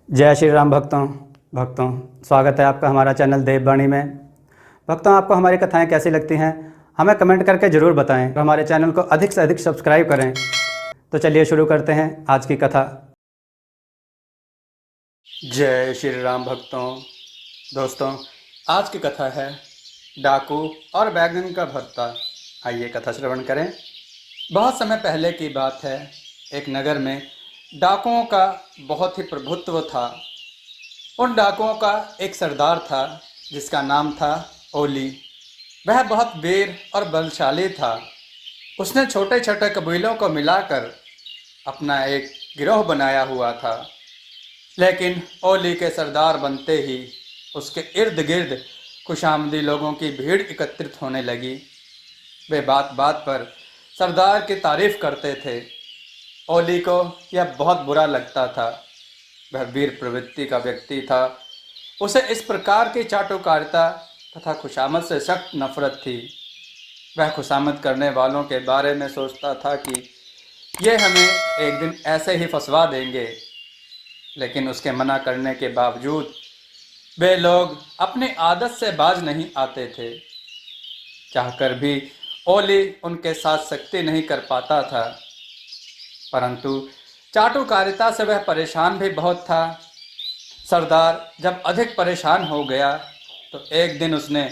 जय श्री राम भक्तों स्वागत है आपका हमारा चैनल देववाणी में। भक्तों, आपको हमारी कथाएं कैसी लगती हैं हमें कमेंट करके ज़रूर बताएं और हमारे चैनल को अधिक से अधिक सब्सक्राइब करें। तो चलिए शुरू करते हैं आज की कथा। जय श्री राम दोस्तों, आज की कथा है डाकू और बैगन का भरता। आइए कथा श्रवण करें। बहुत समय पहले की बात है। एक नगर में डाकुओं का बहुत ही प्रभुत्व था। उन डाकुओं का एक सरदार था जिसका नाम था ओली। वह बहुत वीर और बलशाली था। उसने छोटे छोटे कबीलों को मिलाकर अपना एक गिरोह बनाया हुआ था। लेकिन ओली के सरदार बनते ही उसके इर्द गिर्द खुशामदी लोगों की भीड़ एकत्रित होने लगी। वे बात बात पर सरदार की तारीफ करते थे। ओली को यह बहुत बुरा लगता था। वह वीर प्रवृत्ति का व्यक्ति था। उसे इस प्रकार की चाटुकारिता तथा खुशामद से सख्त नफरत थी। वह खुशामद करने वालों के बारे में सोचता था कि ये हमें एक दिन ऐसे ही फंसवा देंगे। लेकिन उसके मना करने के बावजूद वे लोग अपनी आदत से बाज नहीं आते थे। चाहकर भी ओली उनके साथ सख्ती नहीं कर पाता था। परंतु चाटुकारिता से वह परेशान भी बहुत था। सरदार जब अधिक परेशान हो गया तो एक दिन उसने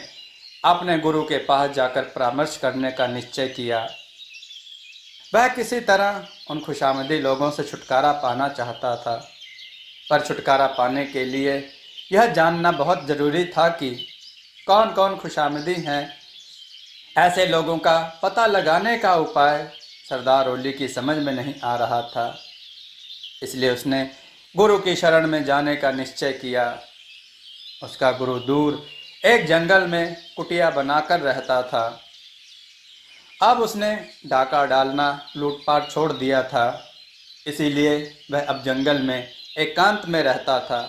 अपने गुरु के पास जाकर परामर्श करने का निश्चय किया। वह किसी तरह उन खुशामदी लोगों से छुटकारा पाना चाहता था। पर छुटकारा पाने के लिए यह जानना बहुत ज़रूरी था कि कौन कौन खुशामदी हैं। ऐसे लोगों का पता लगाने का उपाय सरदार ओली की समझ में नहीं आ रहा था। इसलिए उसने गुरु की शरण में जाने का निश्चय किया। उसका गुरु दूर एक जंगल में कुटिया बनाकर रहता था। अब उसने डाका डालना लूटपाट छोड़ दिया था। इसीलिए वह अब जंगल में एकांत में रहता था।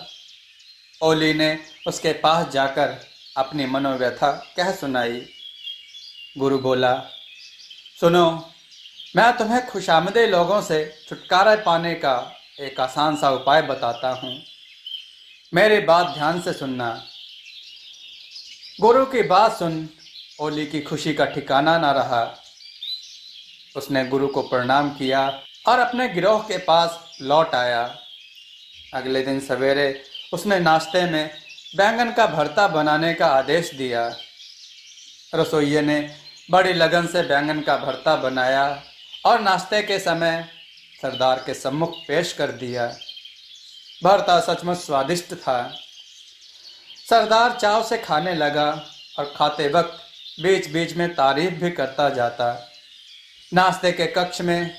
ओली ने उसके पास जाकर अपनी मनोव्यथा कह सुनाई। गुरु बोला, सुनो, मैं तुम्हें खुशामदे लोगों से छुटकारा पाने का एक आसान सा उपाय बताता हूँ। मेरी बात ध्यान से सुनना। गुरु की बात सुन ओली की खुशी का ठिकाना न रहा। उसने गुरु को प्रणाम किया और अपने गिरोह के पास लौट आया। अगले दिन सवेरे उसने नाश्ते में बैंगन का भरता बनाने का आदेश दिया। रसोइये ने बड़ी लगन से बैंगन का भरता बनाया और नाश्ते के समय सरदार के सम्मुख पेश कर दिया। भरता सचमुच स्वादिष्ट था। सरदार चाव से खाने लगा और खाते वक्त बीच बीच में तारीफ भी करता जाता। नाश्ते के कक्ष में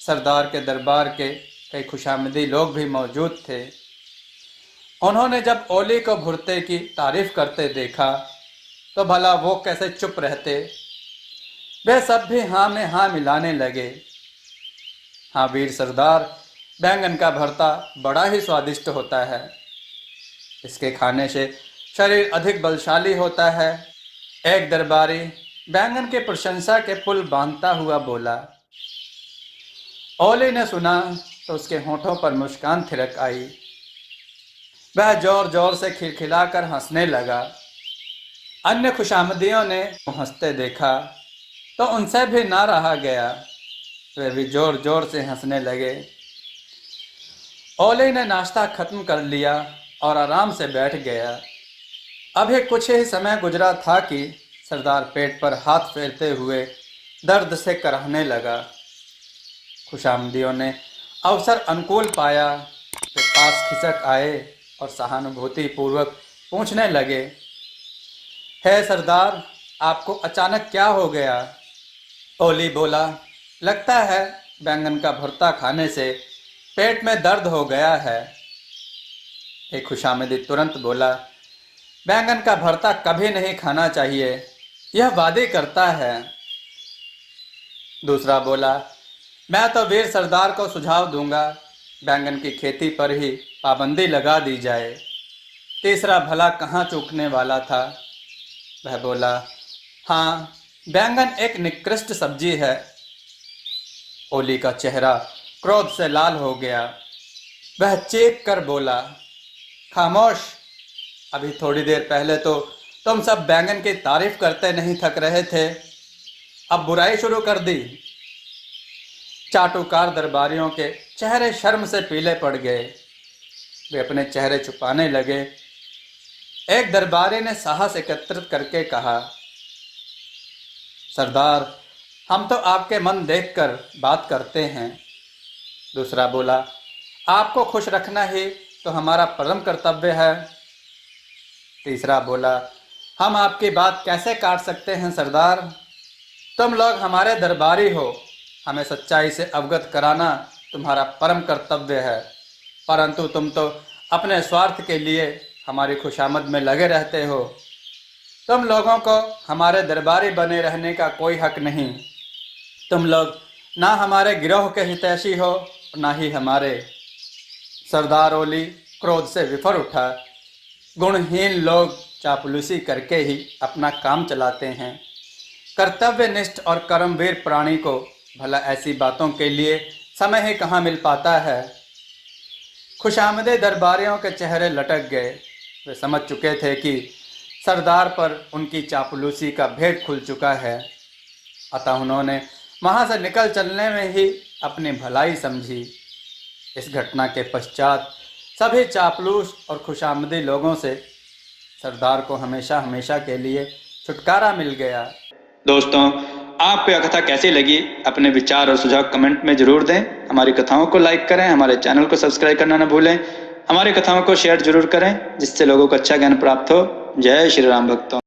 सरदार के दरबार के कई खुशामदी लोग भी मौजूद थे। उन्होंने जब ओली को भुरते की तारीफ करते देखा तो भला वो कैसे चुप रहते। वे सब भी हाँ में हाँ मिलाने लगे। हाँ वीर सरदार, बैंगन का भरता बड़ा ही स्वादिष्ट होता है। इसके खाने से शरीर अधिक बलशाली होता है। एक दरबारी बैंगन के प्रशंसा के पुल बांधता हुआ बोला। ओली ने सुना तो उसके होठों पर मुस्कान थिरक आई। वह जोर जोर से खिलखिलाकर हंसने लगा। अन्य खुशामदियों ने हंसते देखा तो उनसे भी ना रहा गया। वे भी जोर जोर से हंसने लगे। ओली ने नाश्ता खत्म कर लिया और आराम से बैठ गया। अभी कुछ ही समय गुजरा था कि सरदार पेट पर हाथ फेरते हुए दर्द से कराहने लगा। खुशामदियों ने अवसर अनुकूल पाया। वे पास खिसक आए और सहानुभूति पूर्वक पूछने लगे, है सरदार, आपको अचानक क्या हो गया? ओली बोला, लगता है बैंगन का भरता खाने से पेट में दर्द हो गया है। एक खुशामदी तुरंत बोला, बैंगन का भरता कभी नहीं खाना चाहिए, यह वादे करता है। दूसरा बोला, मैं तो वीर सरदार को सुझाव दूंगा, बैंगन की खेती पर ही पाबंदी लगा दी जाए। तीसरा भला कहाँ चूकने वाला था। वह बोला, हाँ, बैंगन एक निकृष्ट सब्जी है। ओली का चेहरा क्रोध से लाल हो गया। वह चीख कर बोला, खामोश। अभी थोड़ी देर पहले तो तुम सब बैंगन की तारीफ करते नहीं थक रहे थे, अब बुराई शुरू कर दी। चाटुकार दरबारियों के चेहरे शर्म से पीले पड़ गए। वे अपने चेहरे छुपाने लगे। एक दरबारी ने साहस एकत्रित करके कहा, सरदार, हम तो आपके मन देखकर बात करते हैं। दूसरा बोला, आपको खुश रखना ही तो हमारा परम कर्तव्य है। तीसरा बोला, हम आपकी बात कैसे काट सकते हैं सरदार, तुम लोग हमारे दरबारी हो, हमें सच्चाई से अवगत कराना तुम्हारा परम कर्तव्य है, परंतु तुम तो अपने स्वार्थ के लिए हमारी खुशामद में लगे रहते हो। तुम लोगों को हमारे दरबारी बने रहने का कोई हक नहीं। तुम लोग ना हमारे गिरोह के हितैषी हो और ना ही हमारे। सरदार ओली क्रोध से विफर उठा। गुणहीन लोग चापलूसी करके ही अपना काम चलाते हैं। कर्तव्यनिष्ठ और कर्मवीर प्राणी को भला ऐसी बातों के लिए समय ही कहाँ मिल पाता है। खुशामदे दरबारियों के चेहरे लटक गए। वे समझ चुके थे कि सरदार पर उनकी चापलूसी का भेद खुल चुका है, अतः उन्होंने वहाँ से निकल चलने में ही अपनी भलाई समझी। इस घटना के पश्चात सभी चापलूस और खुशामदी लोगों से सरदार को हमेशा हमेशा के लिए छुटकारा मिल गया। दोस्तों, आपको यह कथा कैसी लगी, अपने विचार और सुझाव कमेंट में जरूर दें। हमारी कथाओं को लाइक करें, हमारे चैनल को सब्सक्राइब करना न भूलें। हमारी कथाओं को शेयर जरूर करें, जिससे लोगों को अच्छा ज्ञान प्राप्त हो। जय श्री राम भक्तों।